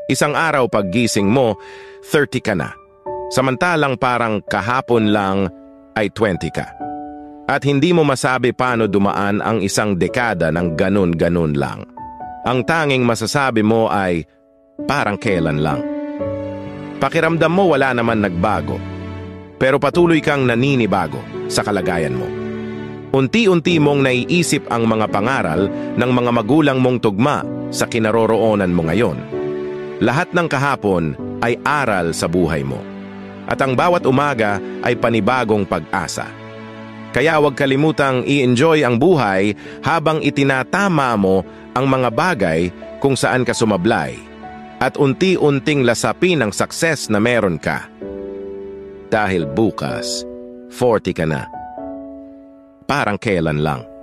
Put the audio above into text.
Isang araw paggising mo, 30 ka na. Samantalang parang kahapon lang ay 20 ka. At hindi mo masabi paano dumaan ang isang dekada ng ganun-ganun lang. Ang tanging masasabi mo ay parang kailan lang. Pakiramdam mo wala naman nagbago, pero patuloy kang naninibago sa kalagayan mo. Unti-unti mong naiisip ang mga pangaral ng mga magulang mong tugma sa kinaroroonan mo ngayon. Lahat ng kahapon ay aral sa buhay mo. At ang bawat umaga ay panibagong pag-asa. Kaya huwag kalimutang i-enjoy ang buhay habang itinatama mo ang mga bagay kung saan ka sumablay. At unti-unting lasapin ang success na meron ka. Dahil bukas, 40 ka na. Parang kailan lang.